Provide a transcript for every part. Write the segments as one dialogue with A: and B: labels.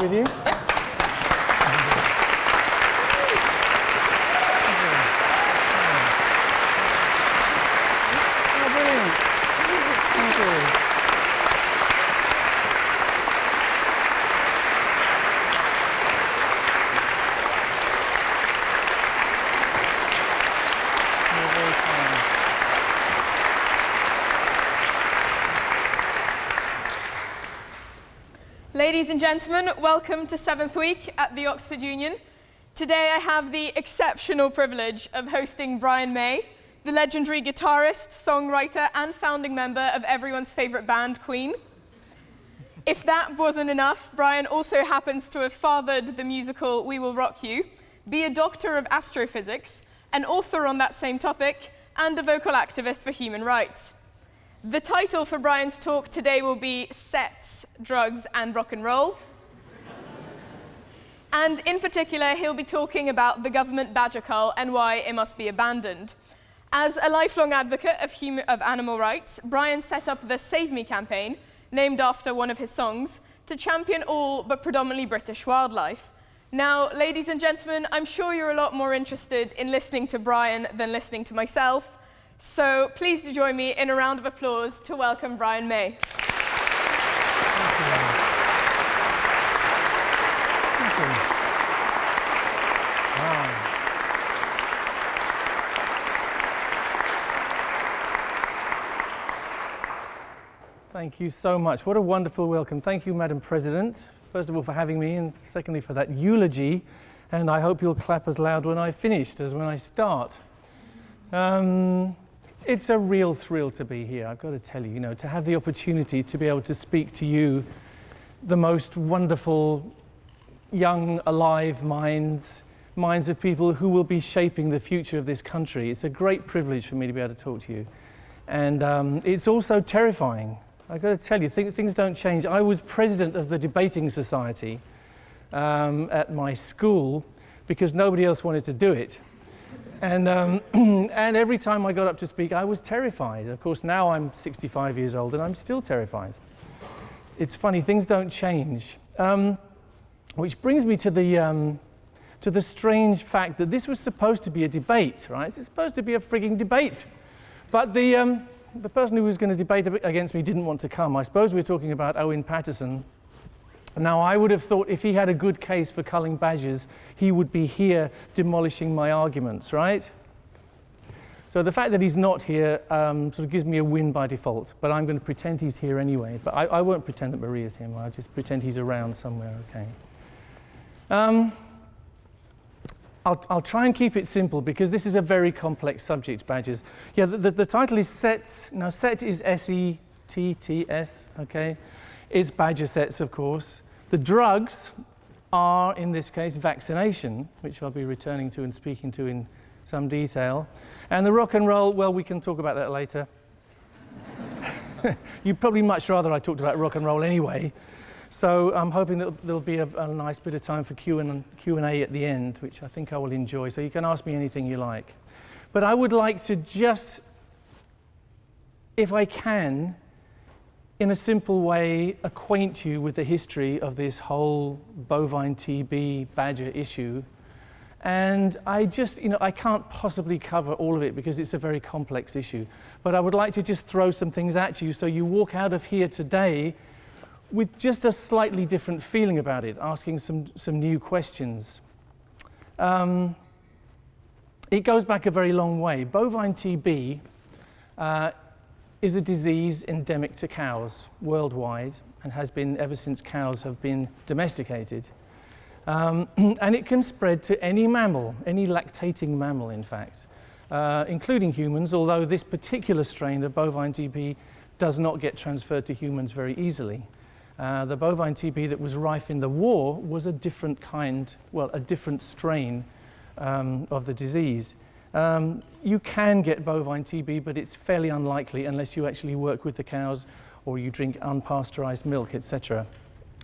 A: with you? Oh, brilliant. Thank you.
B: Ladies and gentlemen, welcome to 7th week at the Oxford Union. Today I have the exceptional privilege of hosting Brian May, the legendary guitarist, songwriter and founding member of everyone's favourite band, Queen. If that wasn't enough, Brian also happens to have fathered the musical We Will Rock You, be a doctor of astrophysics, an author on that same topic, and a vocal activist for human rights. The title for Brian's talk today will be Sets, Drugs and Rock and Roll. And in particular, he'll be talking about the government badger cull and why it must be abandoned. As a lifelong advocate of animal rights, Brian set up the Save Me campaign, named after one of his songs, to champion all but predominantly British wildlife. Now, ladies and gentlemen, I'm sure you're a lot more interested in listening to Brian than listening to myself. So please do join me in a round of applause to welcome Brian May.
A: Thank you. Wow. Thank you so much. What a wonderful welcome. Thank you, Madam President, first of all for having me, and secondly for that eulogy. And I hope you'll clap as loud when I've finished as when I start. It's a real thrill to be here, I've got to tell you, to have the opportunity to be able to speak to you, the most wonderful, young, alive minds of people who will be shaping the future of this country. It's a great privilege for me to be able to talk to you. And it's also terrifying. I've got to tell you, things don't change. I was president of the debating society at my school because nobody else wanted to do it. And every time I got up to speak, I was terrified. Of course, now I'm 65 years old and I'm still terrified. It's funny, things don't change. Which brings me to the strange fact that this was supposed to be a debate, right? It's supposed to be a frigging debate. But the person who was going to debate against me didn't want to come. I suppose we're talking about Owen Paterson. Now, I would have thought if he had a good case for culling badgers, he would be here demolishing my arguments, right? So the fact that he's not here sort of gives me a win by default, but I'm going to pretend he's here anyway. But I won't pretend that Maria's him, I'll just pretend he's around somewhere, okay? I'll try and keep it simple because this is a very complex subject, badgers. Yeah, the title is Sets. Now, Set is S-E-T-T-S, okay? It's badger sets, of course. The drugs are, in this case, vaccination, which I'll be returning to and speaking to in some detail. And the rock and roll, well, we can talk about that later. You'd probably much rather I talked about rock and roll anyway. So I'm hoping that there'll be a nice bit of time for Q&A at the end, which I think I will enjoy. So you can ask me anything you like. But I would like to just, if I can, in a simple way, acquaint you with the history of this whole bovine TB badger issue. And I just, I can't possibly cover all of it because it's a very complex issue. But I would like to just throw some things at you so you walk out of here today with just a slightly different feeling about it, asking some new questions. It goes back a very long way. Bovine TB is a disease endemic to cows worldwide and has been ever since cows have been domesticated. And it can spread to any mammal, any lactating mammal, in fact, including humans, although this particular strain of bovine TB does not get transferred to humans very easily. The bovine TB that was rife in the war was a different kind, well, a different strain of the disease. You can get bovine TB, but it's fairly unlikely unless you actually work with the cows or you drink unpasteurized milk, etc.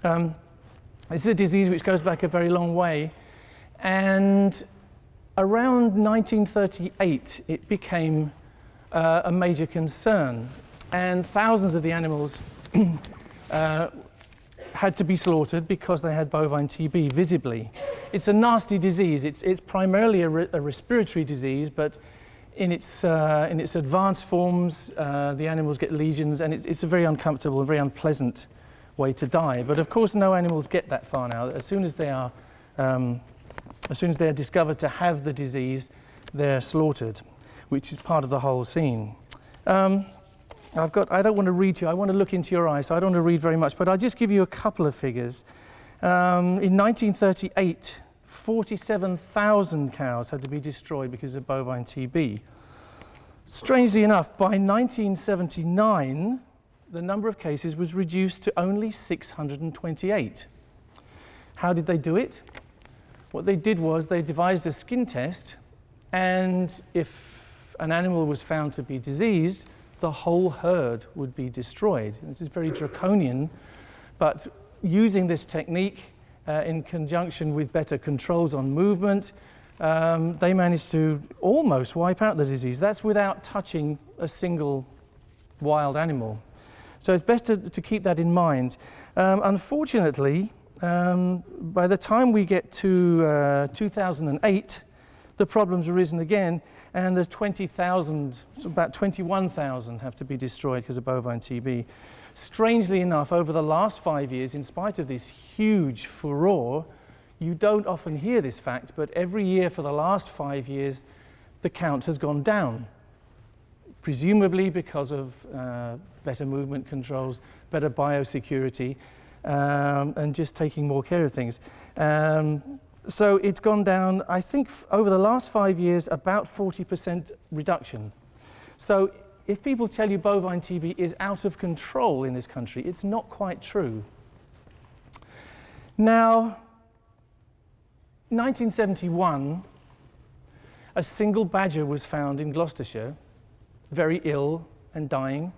A: This is a disease which goes back a very long way, and around 1938 it became a major concern, and thousands of the animals had to be slaughtered because they had bovine TB visibly. It's a nasty disease. It's primarily a respiratory disease, but in its advanced forms, the animals get lesions, and it's a very uncomfortable and very unpleasant way to die. But of course, no animals get that far now. As soon as they are discovered to have the disease, they're slaughtered, which is part of the whole scene. I don't want to read to you. I want to look into your eyes, so I don't want to read very much, but I'll just give you a couple of figures. In 1938, 47,000 cows had to be destroyed because of bovine TB. Strangely enough, by 1979, the number of cases was reduced to only 628. How did they do it? What they did was they devised a skin test, and if an animal was found to be diseased, the whole herd would be destroyed. This is very draconian, but using this technique in conjunction with better controls on movement, they managed to almost wipe out the disease. That's without touching a single wild animal. So it's best to keep that in mind. Unfortunately, by the time we get to 2008, the problem's arisen again, and there's 20,000, so about 21,000 have to be destroyed because of bovine TB. Strangely enough, over the last 5 years, in spite of this huge furore, you don't often hear this fact, but every year for the last 5 years, the count has gone down, presumably because of better movement controls, better biosecurity, and just taking more care of things. So it's gone down, I think, over the last 5 years, about 40% reduction. So if people tell you bovine TB is out of control in this country, it's not quite true. Now, 1971, a single badger was found in Gloucestershire, very ill and dying.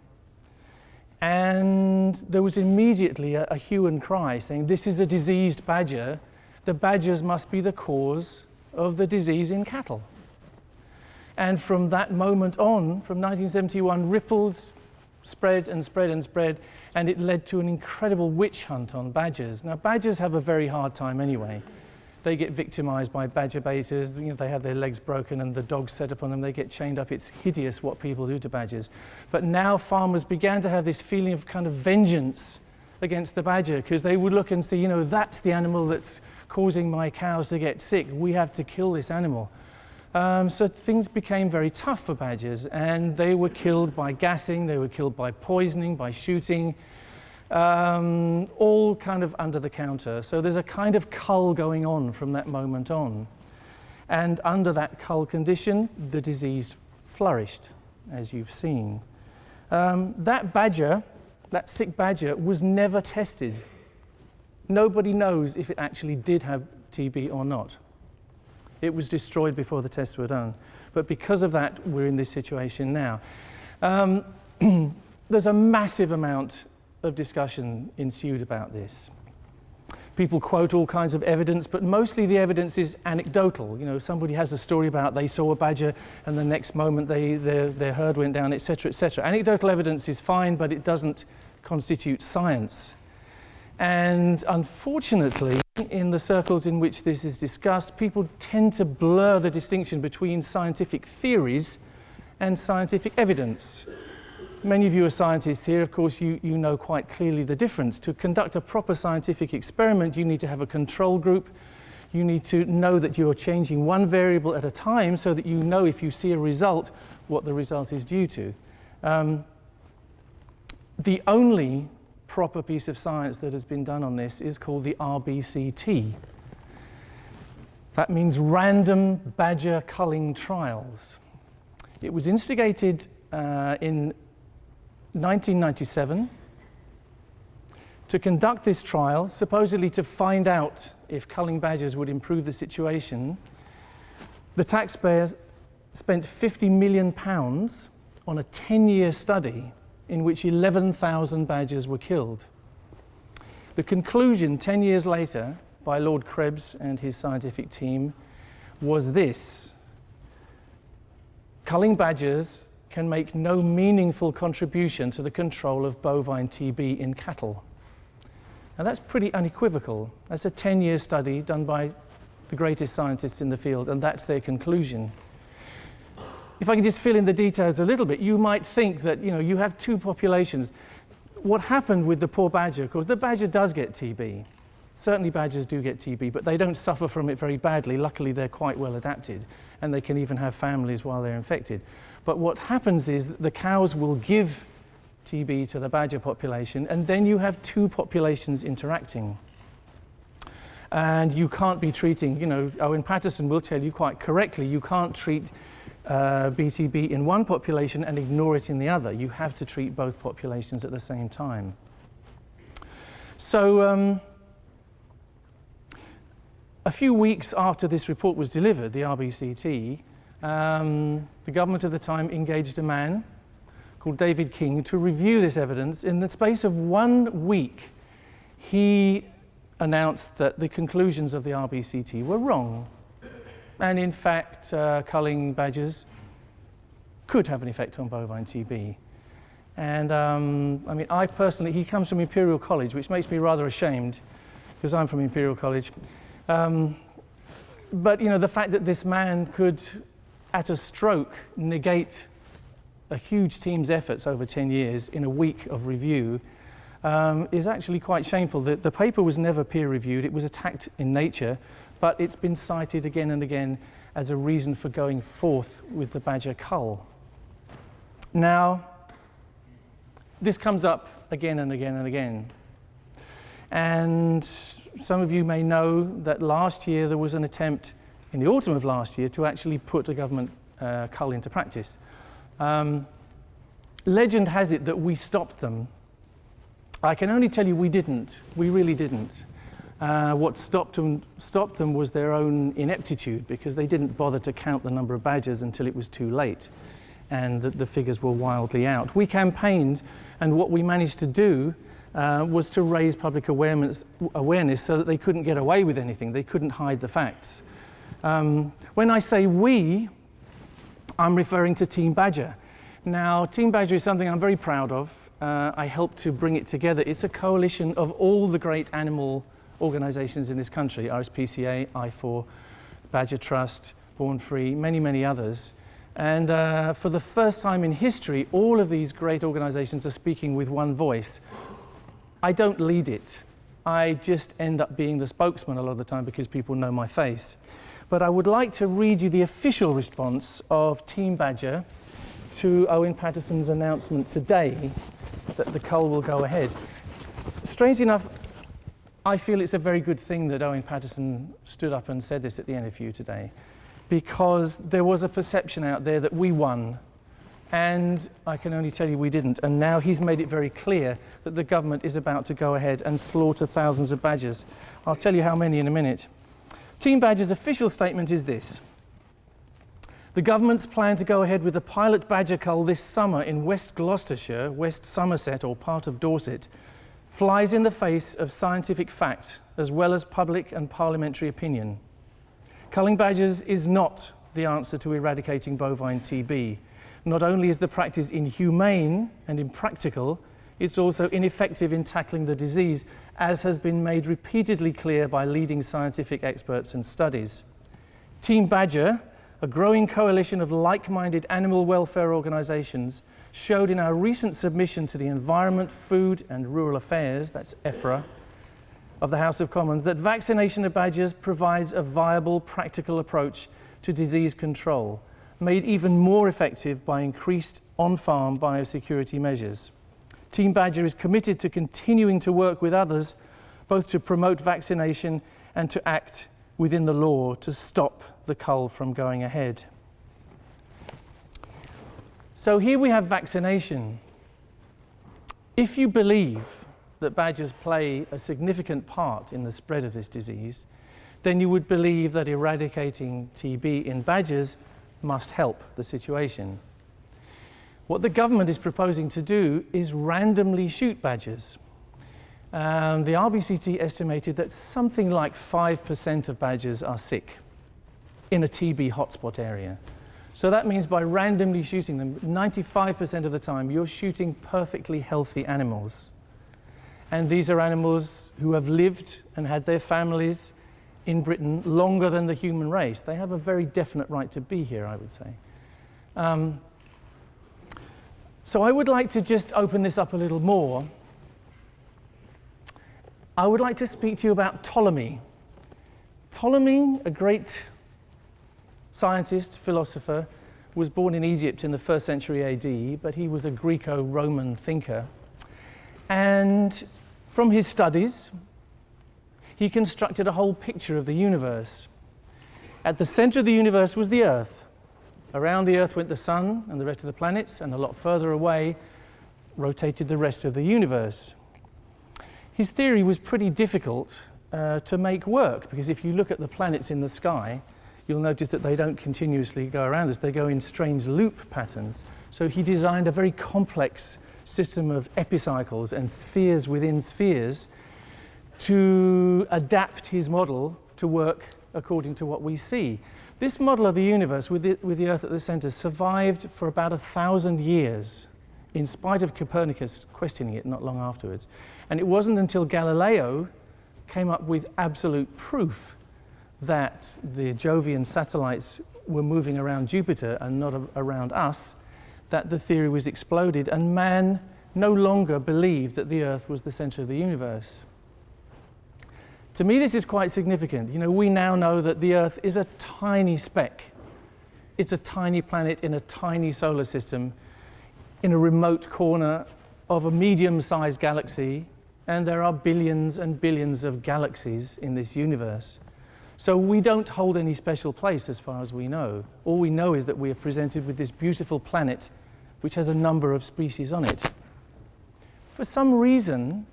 A: And there was immediately a hue and cry saying, this is a diseased badger. The badgers must be the cause of the disease in cattle. And from that moment on, from 1971, ripples spread and spread and spread, and it led to an incredible witch hunt on badgers. Now, badgers have a very hard time anyway. They get victimized by badger baiters. You know, they have their legs broken and the dogs set up on them. They get chained up. It's hideous what people do to badgers. But now farmers began to have this feeling of kind of vengeance against the badger, because they would look and see, you know, that's the animal that's causing my cows to get sick. We have to kill this animal. So things became very tough for badgers, and they were killed by gassing, they were killed by poisoning, by shooting, all kind of under the counter. So there's a kind of cull going on from that moment on. And under that cull condition, the disease flourished, as you've seen. That badger, that sick badger, was never tested. Nobody knows if it actually did have TB or not. It was destroyed before the tests were done. But because of that, we're in this situation now. There's a massive amount of discussion ensued about this. People quote all kinds of evidence, but mostly the evidence is anecdotal. You know, somebody has a story about they saw a badger and the next moment their herd went down, etc., etc. Anecdotal evidence is fine, but it doesn't constitute science. And unfortunately, in the circles in which this is discussed, people tend to blur the distinction between scientific theories and scientific evidence. Many of you are scientists here. Of course, you know quite clearly the difference. To conduct a proper scientific experiment, you need to have a control group. You need to know that you're changing one variable at a time so that you know, if you see a result, what the result is due to. The only proper piece of science that has been done on this is called the RBCT. That means Random Badger Culling Trials. It was instigated in 1997 to conduct this trial, supposedly to find out if culling badgers would improve the situation. The taxpayers spent £50 million on a 10-year study in which 11,000 badgers were killed. The conclusion 10 years later by Lord Krebs and his scientific team was this: culling badgers can make no meaningful contribution to the control of bovine TB in cattle. Now that's pretty unequivocal. That's a 10-year study done by the greatest scientists in the field, and that's their conclusion. If I can just fill in the details a little bit, you might think that you have two populations. What happened with the poor badger, of course, the badger does get TB. Certainly badgers do get TB, but they don't suffer from it very badly. Luckily, they're quite well adapted, and they can even have families while they're infected. But what happens is that the cows will give TB to the badger population, and then you have two populations interacting. And you can't be treating, Owen Paterson will tell you quite correctly, you can't treat BTB in one population and ignore it in the other. You have to treat both populations at the same time. So a few weeks after this report was delivered, the RBCT, the government at the time engaged a man called David King to review this evidence. In the space of 1 week, he announced that the conclusions of the RBCT were wrong. And in fact, culling badgers could have an effect on bovine TB. And I personally, he comes from Imperial College, which makes me rather ashamed, because I'm from Imperial College. But the fact that this man could, at a stroke, negate a huge team's efforts over 10 years in a week of review is actually quite shameful. The paper was never peer-reviewed. It was attacked in Nature, but it's been cited again and again as a reason for going forth with the badger cull. Now, this comes up again and again and again. And some of you may know that last year there was an attempt, in the autumn of last year, to actually put a government cull into practice. Legend has it that we stopped them. I can only tell you we didn't. We really didn't. What stopped them was their own ineptitude, because they didn't bother to count the number of badgers until it was too late, and the figures were wildly out. We campaigned, and what we managed to do was to raise public awareness so that they couldn't get away with anything. They couldn't hide the facts. When I say we, I'm referring to Team Badger. Now, Team Badger is something I'm very proud of. I helped to bring it together. It's a coalition of all the great animal organizations in this country, RSPCA, I4, Badger Trust, Born Free, many, many others. And for the first time in history, all of these great organizations are speaking with one voice. I don't lead it. I just end up being the spokesman a lot of the time because people know my face. But I would like to read you the official response of Team Badger to Owen Paterson's announcement today that the cull will go ahead. Strangely enough, I feel it's a very good thing that Owen Paterson stood up and said this at the NFU today, because there was a perception out there that we won, and I can only tell you we didn't. And now he's made it very clear that the government is about to go ahead and slaughter thousands of badgers. I'll tell you how many in a minute. Team Badger's official statement is this: the government's plan to go ahead with the pilot badger cull this summer in West Gloucestershire, West Somerset, or part of Dorset, flies in the face of scientific fact as well as public and parliamentary opinion. Culling badgers is not the answer to eradicating bovine TB. Not only is the practice inhumane and impractical, it's also ineffective in tackling the disease, as has been made repeatedly clear by leading scientific experts and studies. Team Badger, a growing coalition of like-minded animal welfare organisations, showed in our recent submission to the Environment, Food and Rural Affairs, that's EFRA, of the House of Commons, that vaccination of badgers provides a viable, practical approach to disease control, made even more effective by increased on-farm biosecurity measures. Team Badger is committed to continuing to work with others, both to promote vaccination and to act within the law to stop the cull from going ahead. So here we have vaccination. If you believe that badgers play a significant part in the spread of this disease, then you would believe that eradicating TB in badgers must help the situation. What the government is proposing to do is randomly shoot badgers. The RBCT estimated that something like 5% of badgers are sick in a TB hotspot area. So that means by randomly shooting them, 95% of the time, you're shooting perfectly healthy animals. And these are animals who have lived and had their families in Britain longer than the human race. They have a very definite right to be here, I would say. So I would like to just open this up a little more. I would like to speak to you about Ptolemy. Ptolemy, a great scientist, philosopher, was born in Egypt in the 1st century AD, but he was a Greco-Roman thinker. And from his studies, he constructed a whole picture of the universe. At the center of the universe was the Earth. Around the Earth went the sun and the rest of the planets, and a lot further away rotated the rest of the universe. His theory was pretty difficult to make work, because if you look at the planets in the sky, you'll notice that they don't continuously go around us. They go in strange loop patterns. So he designed a very complex system of epicycles and spheres within spheres to adapt his model to work according to what we see. This model of the universe with the Earth at the center survived for about 1,000 years, in spite of Copernicus questioning it not long afterwards. And it wasn't until Galileo came up with absolute proof that the Jovian satellites were moving around Jupiter and not around us, that the theory was exploded, and man no longer believed that the Earth was the center of the universe. To me, this is quite significant. You know, we now know that the Earth is a tiny speck. It's a tiny planet in a tiny solar system in a remote corner of a medium-sized galaxy, and there are billions and billions of galaxies in this universe. So we don't hold any special place as far as we know. All we know is that we are presented with this beautiful planet which has a number of species on it. For some reason,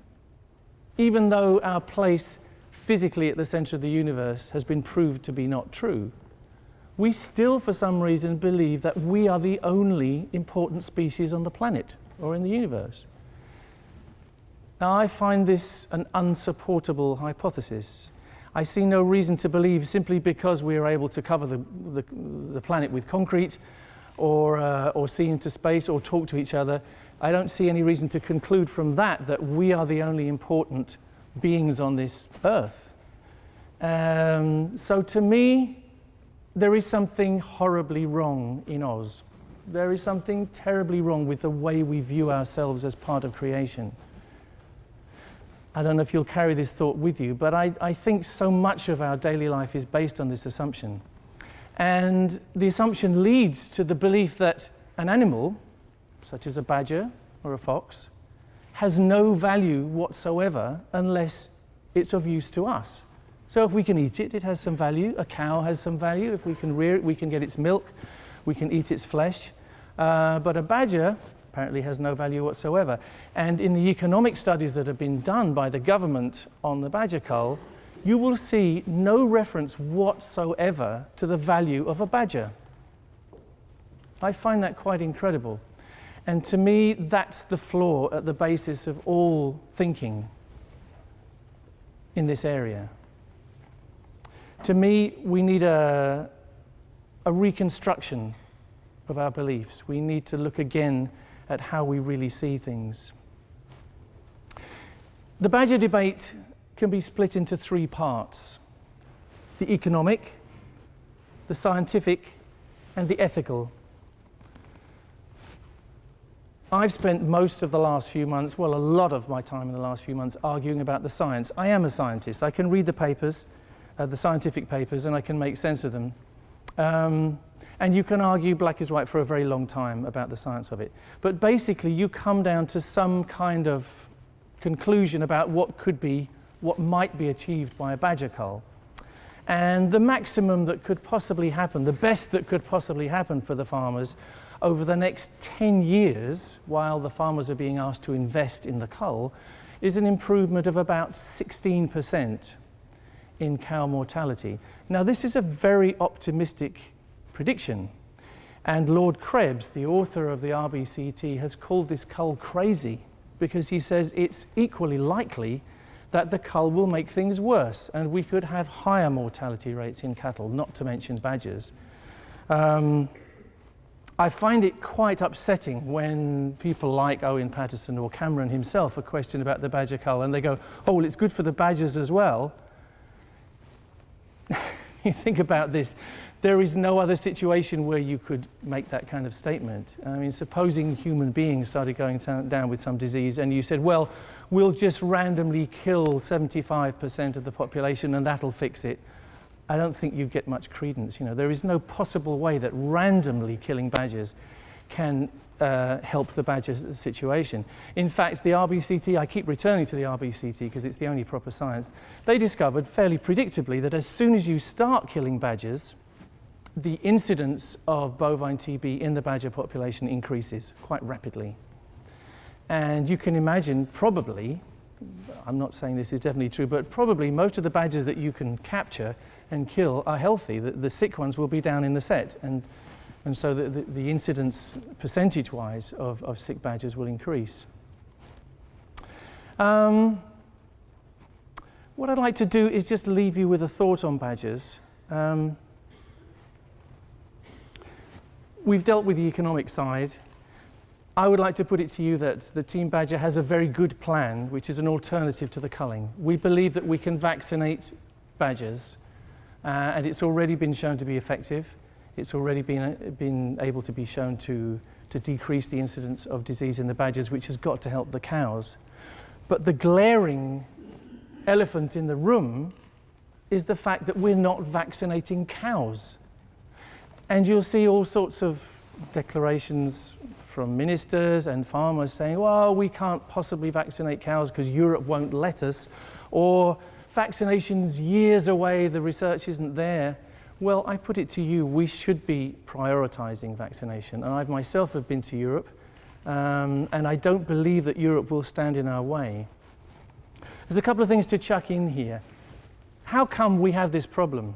A: even though our place physically at the center of the universe has been proved to be not true, we still, for some reason, believe that we are the only important species on the planet or in the universe. Now, I find this an unsupportable hypothesis. I see no reason to believe, simply because we are able to cover the planet with concrete or see into space or talk to each other, I don't see any reason to conclude from that we are the only important beings on this Earth. So to me, there is something horribly wrong in Oz. There is something terribly wrong with the way we view ourselves as part of creation. I don't know if you'll carry this thought with you, but I think so much of our daily life is based on this assumption. And the assumption leads to the belief that an animal, such as a badger or a fox, has no value whatsoever unless it's of use to us. So if we can eat it, it has some value. A cow has some value. If we can rear it, we can get its milk, we can eat its flesh. But a badger apparently has no value whatsoever. And in the economic studies that have been done by the government on the badger cull, you will see no reference whatsoever to the value of a badger. I find that quite incredible. And to me, that's the flaw at the basis of all thinking in this area. To me, we need a reconstruction of our beliefs. We need to look again at how we really see things. The badger debate can be split into three parts: the economic, the scientific, and the ethical. I've spent most of the last few months, well, a lot of my time in the last few months, arguing about the science. I am a scientist. I can read the papers, the scientific papers, and I can make sense of them. And you can argue black is white for a very long time about the science of it. But basically, you come down to some kind of conclusion about what might be achieved by a badger cull. And the maximum that could possibly happen, the best that could possibly happen for the farmers over the next 10 years, while the farmers are being asked to invest in the cull, is an improvement of about 16% in cow mortality. Now, this is a very optimistic prediction, and Lord Krebs, the author of the RBCT, has called this cull crazy, because he says it's equally likely that the cull will make things worse, and we could have higher mortality rates in cattle, not to mention badgers. I find it quite upsetting when people like Owen Paterson or Cameron himself are questioned about the badger cull and they go, oh, well, it's good for the badgers as well. You think about this, there is no other situation where you could make that kind of statement. I mean, supposing human beings started going down with some disease and you said, well, we'll just randomly kill 75% of the population and that'll fix it. I don't think you'd get much credence. You know, there is no possible way that randomly killing badgers can help the badger situation. In fact, the RBCT, I keep returning to the RBCT because it's the only proper science, they discovered fairly predictably that as soon as you start killing badgers, the incidence of bovine TB in the badger population increases quite rapidly. And you can imagine probably, I'm not saying this is definitely true, but probably most of the badgers that you can capture and kill are healthy. The sick ones will be down in the set, and so the incidence percentage-wise of sick badgers will increase. What I'd like to do is just leave you with a thought on badgers. We've dealt with the economic side. I would like to put it to you that the Team Badger has a very good plan, which is an alternative to the culling. We believe that we can vaccinate badgers, and it's already been shown to be effective. It's already been able to be shown to decrease the incidence of disease in the badgers, which has got to help the cows. But the glaring elephant in the room is the fact that we're not vaccinating cows. And you'll see all sorts of declarations from ministers and farmers saying, well, we can't possibly vaccinate cows because Europe won't let us, or vaccination's years away, the research isn't there. Well, I put it to you, we should be prioritizing vaccination. And I myself have been to Europe, and I don't believe that Europe will stand in our way. There's a couple of things to chuck in here. How come we have this problem?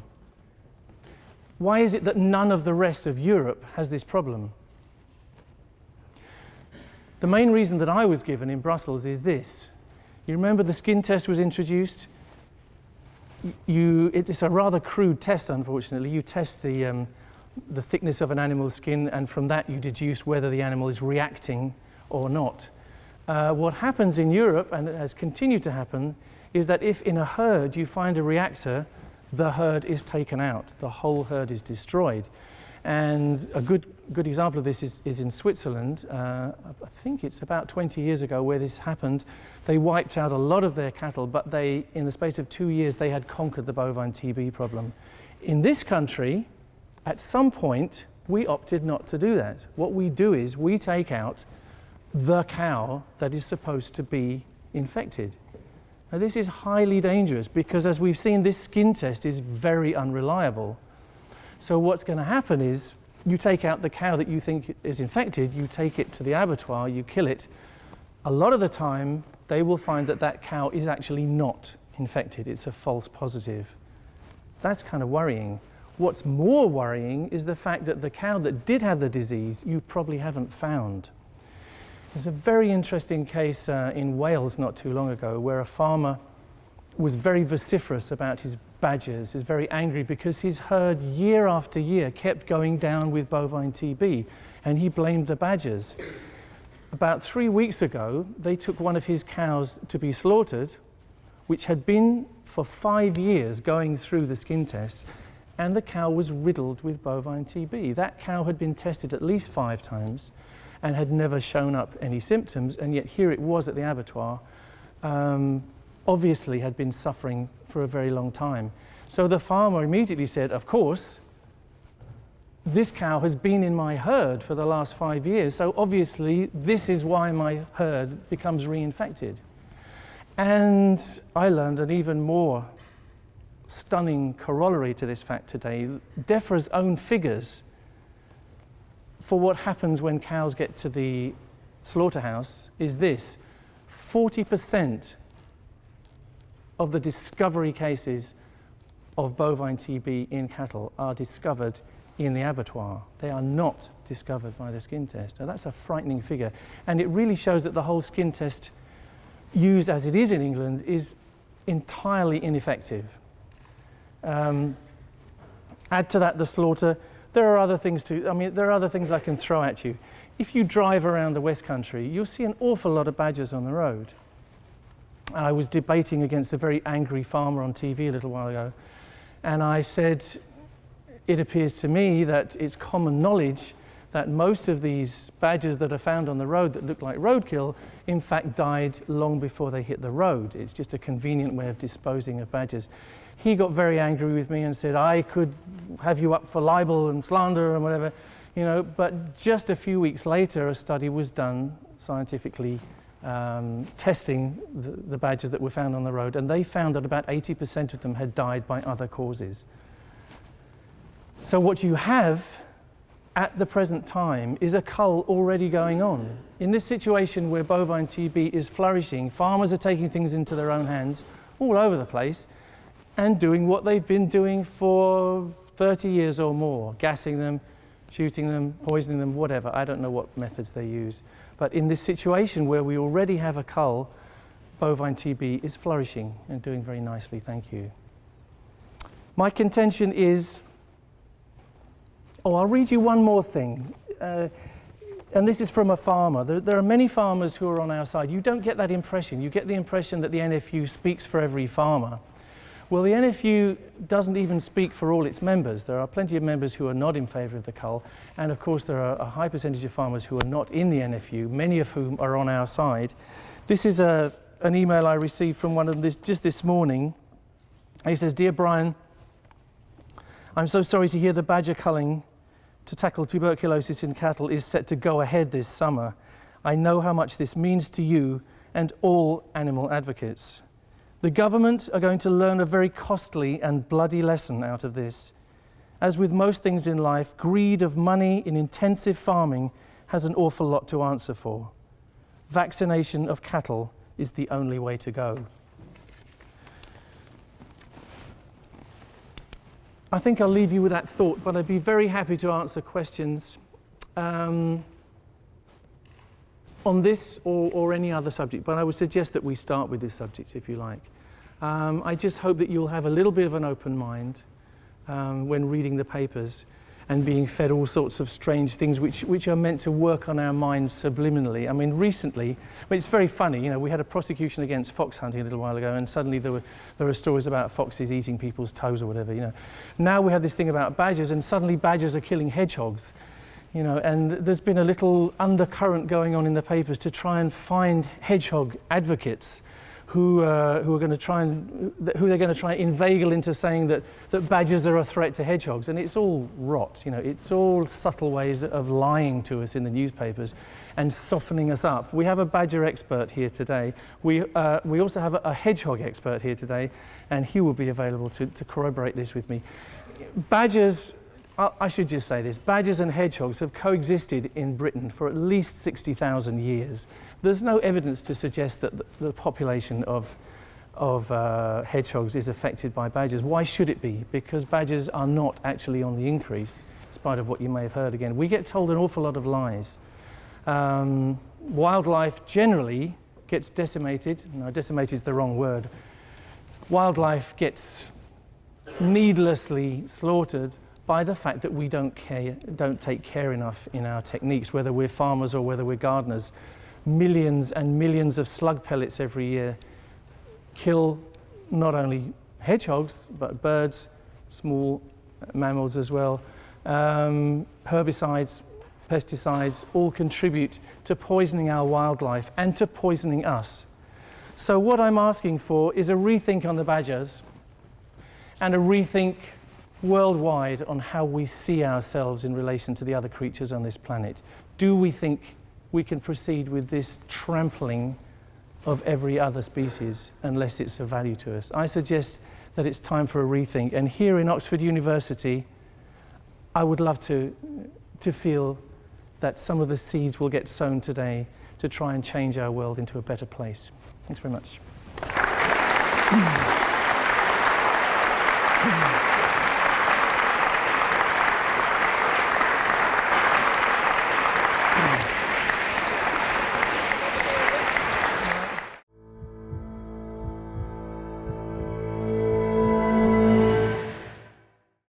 A: Why is it that none of the rest of Europe has this problem? The main reason that I was given in Brussels is this. You remember the skin test was introduced? It's a rather crude test, unfortunately. You test the thickness of an animal's skin, and from that you deduce whether the animal is reacting or not. What happens in Europe, and it has continued to happen, is that if in a herd you find a reactor, the herd is taken out. The whole herd is destroyed. And a good example of this is in Switzerland. I think it's about 20 years ago where this happened. They wiped out a lot of their cattle, but in the space of 2 years, they had conquered the bovine TB problem. In this country, at some point, we opted not to do that. What we do is we take out the cow that is supposed to be infected. Now, this is highly dangerous because, as we've seen, this skin test is very unreliable. So what's going to happen is you take out the cow that you think is infected, you take it to the abattoir, you kill it. A lot of the time, they will find that that cow is actually not infected. It's a false positive. That's kind of worrying. What's more worrying is the fact that the cow that did have the disease, you probably haven't found. There's a very interesting case in Wales not too long ago where a farmer was very vociferous about his badgers. He was very angry because his herd year after year kept going down with bovine TB, and he blamed the badgers. About 3 weeks ago, they took one of his cows to be slaughtered, which had been for 5 years going through the skin test, and the cow was riddled with bovine TB. That cow had been tested at least 5 times and had never shown up any symptoms, and yet here it was at the abattoir, obviously had been suffering for a very long time. So the farmer immediately said, of course, this cow has been in my herd for the last 5 years, so obviously this is why my herd becomes reinfected. And I learned an even more stunning corollary to this fact today. DEFRA's own figures for what happens when cows get to the slaughterhouse is this: 40% of the discovery cases of bovine TB in cattle are discovered in the abattoir. They are not discovered by the skin test. Now that's a frightening figure, and it really shows that the whole skin test, used as it is in England, is entirely ineffective. Add to that the slaughter. There are other things too. I mean, there are other things I can throw at you. If you drive around the West Country, you'll see an awful lot of badgers on the road. I was debating against a very angry farmer on TV a little while ago, and I said, it appears to me that it's common knowledge that most of these badgers that are found on the road that look like roadkill, in fact, died long before they hit the road. It's just a convenient way of disposing of badgers. He got very angry with me and said, I could have you up for libel and slander and whatever, you know, but just a few weeks later, a study was done scientifically testing the badgers that were found on the road, and they found that about 80% of them had died by other causes. So what you have at the present time is a cull already going on. In this situation where bovine TB is flourishing, farmers are taking things into their own hands all over the place and doing what they've been doing for 30 years or more, gassing them, shooting them, poisoning them, whatever. I don't know what methods they use. But in this situation where we already have a cull, bovine TB is flourishing and doing very nicely, thank you. My contention is, I'll read you one more thing. And this is from a farmer. There are many farmers who are on our side. You don't get that impression. You get the impression that the NFU speaks for every farmer. Well, the NFU doesn't even speak for all its members. There are plenty of members who are not in favour of the cull, and of course there are a high percentage of farmers who are not in the NFU, many of whom are on our side. This is an email I received from one of them just this morning. He says, "Dear Brian, I'm so sorry to hear the badger culling to tackle tuberculosis in cattle is set to go ahead this summer. I know how much this means to you and all animal advocates. The government are going to learn a very costly and bloody lesson out of this. As with most things in life, greed of money in intensive farming has an awful lot to answer for. Vaccination of cattle is the only way to go." I think I'll leave you with that thought, but I'd be very happy to answer questions on this or any other subject, but I would suggest that we start with this subject, if you like. I just hope that you'll have a little bit of an open mind when reading the papers and being fed all sorts of strange things which are meant to work on our minds subliminally. I mean, recently, it's very funny, you know, we had a prosecution against fox hunting a little while ago, and suddenly there were stories about foxes eating people's toes or whatever, you know. Now we have this thing about badgers, and suddenly badgers are killing hedgehogs. You know, and there's been a little undercurrent going on in the papers to try and find hedgehog advocates who they're going to try and inveigle into saying that badgers are a threat to hedgehogs, and it's all rot. You know, it's all subtle ways of lying to us in the newspapers and softening us up. We have a badger expert here today. We also have a hedgehog expert here today, and he will be available to corroborate this with me. Badgers. I should just say this, badgers and hedgehogs have coexisted in Britain for at least 60,000 years. There's no evidence to suggest that the population of hedgehogs is affected by badgers. Why should it be? Because badgers are not actually on the increase, in spite of what you may have heard again. We get told an awful lot of lies. Wildlife generally gets decimated. No, decimated is the wrong word. Wildlife gets needlessly slaughtered by the fact that we don't take care enough in our techniques, whether we're farmers or whether we're gardeners. Millions and millions of slug pellets every year kill not only hedgehogs, but birds, small mammals as well. Herbicides, pesticides all contribute to poisoning our wildlife and to poisoning us. So what I'm asking for is a rethink on the badgers and a rethink worldwide on how we see ourselves in relation to the other creatures on this planet. Do we think we can proceed with this trampling of every other species unless it's of value to us? I suggest that it's time for a rethink. And here in Oxford University, I would love to feel that some of the seeds will get sown today to try and change our world into a better place. Thanks very much.